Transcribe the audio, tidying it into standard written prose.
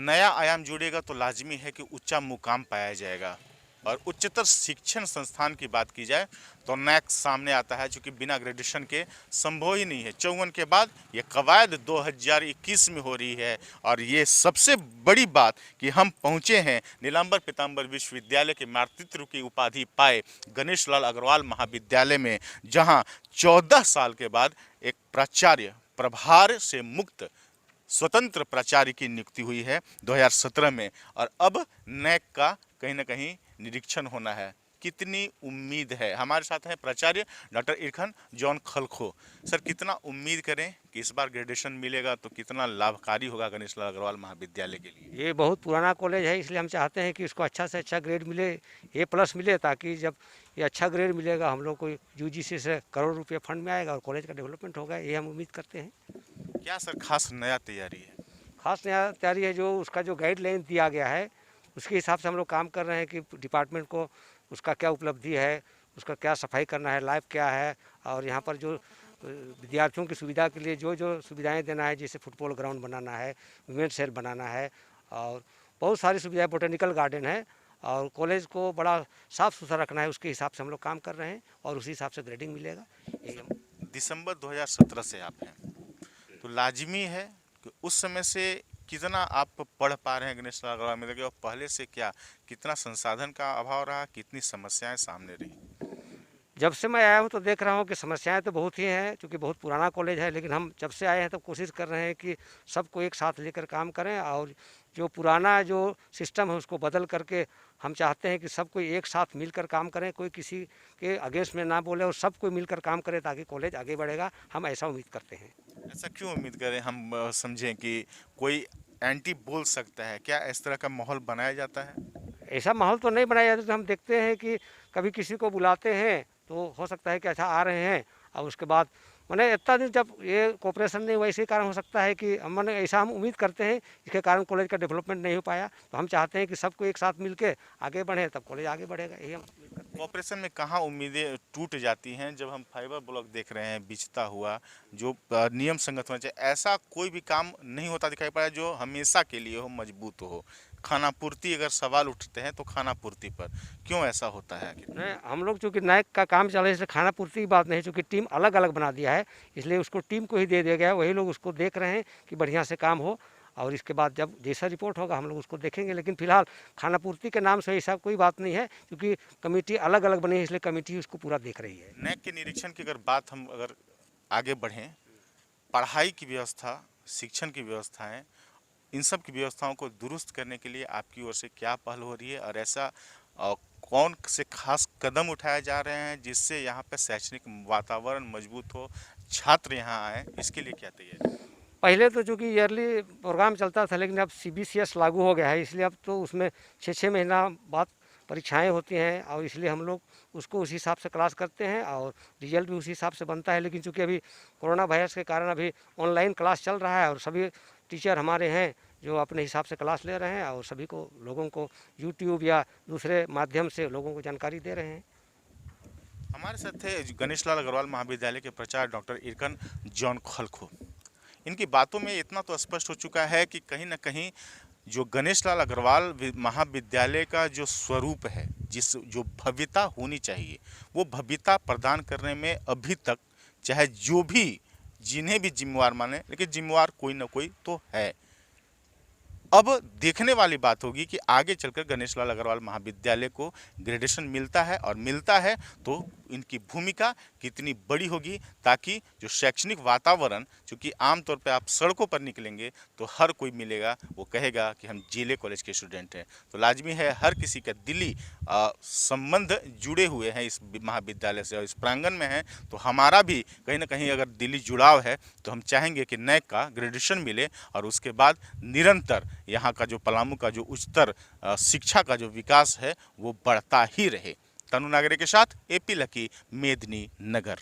नया आयाम जुड़ेगा तो लाजमी है कि ऊंचा मुकाम पाया जाएगा। और उच्चतर शिक्षण संस्थान की बात की जाए तो नैक सामने आता है, चूँकि बिना ग्रेजुएशन के संभव ही नहीं है। 54 के बाद ये कवायद 2021 में हो रही है। और ये सबसे बड़ी बात कि हम पहुँचे हैं नीलांबर पीताम्बर विश्वविद्यालय के मातृत्व की उपाधि पाए गणेश लाल अग्रवाल महाविद्यालय में, जहाँ 14 साल के बाद एक प्राचार्य प्रभार से मुक्त स्वतंत्र प्राचार्य की नियुक्ति हुई है 2017 में। और अब नैक का कहीं ना कहीं निरीक्षण होना है। कितनी उम्मीद है। हमारे साथ हैं प्राचार्य डॉक्टर इरफान जॉन खलखो। सर, कितना उम्मीद करें कि इस बार ग्रेजुएशन मिलेगा तो कितना लाभकारी होगा गणेश लाल अग्रवाल महाविद्यालय के लिए? ये बहुत पुराना कॉलेज है, इसलिए हम चाहते हैं कि इसको अच्छा से अच्छा ग्रेड मिले, A+ मिले, ताकि जब ये अच्छा ग्रेड मिलेगा हम लोग को UGC से करोड़ रुपये फंड में आएगा और कॉलेज का डेवलपमेंट होगा, ये हम उम्मीद करते हैं। क्या सर खास नया तैयारी है? खास नया तैयारी है, जो उसका जो गाइडलाइन दिया गया है उसके हिसाब से हम लोग काम कर रहे हैं कि डिपार्टमेंट को उसका क्या उपलब्धि है, उसका क्या सफाई करना है, लाइफ क्या है, और यहाँ पर जो विद्यार्थियों की सुविधा के लिए जो जो सुविधाएं देना है, जैसे फुटबॉल ग्राउंड बनाना है, वुमेंस सेल बनाना है, और बहुत सारी सुविधाएं, बोटेनिकल गार्डन है, और कॉलेज को बड़ा साफ़ सुथरा रखना है, उसके हिसाब से हम लोग काम कर रहे हैं और उसी हिसाब से ग्रेडिंग मिलेगा। दिसंबर 2017 से आप हैं, तो लाजमी है कि उस समय से कितना आप पढ़ पा रहे हैं गणेश लाल अग्रवाल में, और पहले से क्या कितना संसाधन का अभाव रहा, कितनी समस्याएं सामने रही? जब से मैं आया हूँ तो देख रहा हूँ कि समस्याएं तो बहुत ही हैं, क्योंकि बहुत पुराना कॉलेज है, लेकिन हम जब से आए हैं तो कोशिश कर रहे हैं कि सबको एक साथ लेकर काम करें, और जो पुराना जो सिस्टम है उसको बदल करके हम चाहते हैं कि सब कोई एक साथ मिलकर काम करें, कोई किसी के अगेंस्ट में ना बोले और सब कोई मिलकर काम करे, ताकि कॉलेज आगे बढ़ेगा। हम ऐसा उम्मीद करते हैं। ऐसा क्यों उम्मीद करें? हम समझें कि कोई एंटी बोल सकता है, क्या इस तरह का माहौल बनाया जाता है? ऐसा माहौल तो नहीं बनाया जाता। हम देखते हैं कि कभी किसी को बुलाते हैं तो हो सकता है कि अच्छा आ रहे हैं, और उसके बाद मैंने इतना दिन जब ये कोऑपरेशन नहीं हुआ, इसी कारण हो सकता है कि मैंने ऐसा हम उम्मीद करते हैं, इसके कारण कॉलेज का डेवलपमेंट नहीं हो पाया। तो हम चाहते हैं कि सबको एक साथ मिल के आगे बढ़े, तब कॉलेज आगे बढ़ेगा, यही हम उम्मीद करते हैं। कॉपरेशन में कहाँ उम्मीदें टूट जाती हैं? जब हम फाइबर ब्लॉक देख रहे हैं बिछता हुआ, जो नियम संगत होना चाहिए, ऐसा कोई भी काम नहीं होता दिखाई पड़ा जो हमेशा के लिए हो, मजबूत हो। खाना पूर्ति अगर सवाल उठते हैं तो खाना पूर्ति पर क्यों ऐसा होता है आखिर? नहीं, हम लोग चूँकि नायक का काम चल रहा है, इसलिए खाना पूर्ति की बात नहीं, चूँकि टीम अलग अलग बना दिया है, इसलिए उसको टीम को ही दे दिया गया है। वही लोग उसको देख रहे हैं कि बढ़िया से काम हो, और इसके बाद जब जैसा रिपोर्ट होगा हम लोग उसको देखेंगे। लेकिन फिलहाल खाना पूर्ति के नाम से ऐसा कोई बात नहीं है, क्योंकि कमेटी अलग अलग बनी है, इसलिए कमेटी उसको पूरा देख रही है। नैक के निरीक्षण की अगर बात हम अगर आगे बढ़ें, पढ़ाई की व्यवस्था, शिक्षण की व्यवस्थाएं, इन सब की व्यवस्थाओं को दुरुस्त करने के लिए आपकी ओर से क्या पहल हो रही है? और ऐसा कौन से खास कदम उठाए जा रहे हैं जिससे यहाँ पे शैक्षणिक वातावरण मजबूत हो, छात्र यहाँ आए, इसके लिए क्या तैयारी? पहले तो चूँकि ईयरली प्रोग्राम चलता था, लेकिन अब CBCS लागू हो गया है, इसलिए अब तो उसमें 6-6 महीना बाद परीक्षाएं होती हैं, और इसलिए हम लोग उसको उसी हिसाब से क्लास करते हैं और रिजल्ट भी उसी हिसाब से बनता है। लेकिन चूँकि अभी कोरोना वायरस के कारण अभी ऑनलाइन क्लास चल रहा है, और सभी टीचर हमारे हैं जो अपने हिसाब से क्लास ले रहे हैं, और सभी को लोगों को यूट्यूब या दूसरे माध्यम से लोगों को जानकारी दे रहे हैं। हमारे साथ थे गणेश लाल अग्रवाल महाविद्यालय के प्राचार्य डॉक्टर इरफान जॉन खलखो। इनकी बातों में इतना तो स्पष्ट हो चुका है कि कहीं ना कहीं जो गणेश लाल अग्रवाल महाविद्यालय का जो स्वरूप है, जिस जो भव्यता होनी चाहिए, वो भव्यता प्रदान करने में अभी तक चाहे जो भी जिन्हें भी जिम्मेवार माने, लेकिन जिम्मेवार कोई ना कोई तो है। अब देखने वाली बात होगी कि आगे चलकर गणेश लाल अग्रवाल महाविद्यालय को ग्रेडेशन मिलता है, और मिलता है तो इनकी भूमिका कितनी बड़ी होगी, ताकि जो शैक्षणिक वातावरण, चूँकि आमतौर पे आप सड़कों पर निकलेंगे तो हर कोई मिलेगा, वो कहेगा कि हम जिले कॉलेज के स्टूडेंट हैं। तो लाजमी है हर किसी का दिली संबंध जुड़े हुए हैं इस महाविद्यालय से, और इस प्रांगण में है तो हमारा भी कहीं ना कहीं अगर दिली जुड़ाव है, तो हम चाहेंगे कि नैक का ग्रेजुएशन मिले, और उसके बाद निरंतर यहाँ का जो पलामू का जो उच्चतर शिक्षा का जो विकास है वो बढ़ता ही रहे। तनु नागरे के साथ AP लकी, मेदिनी नगर।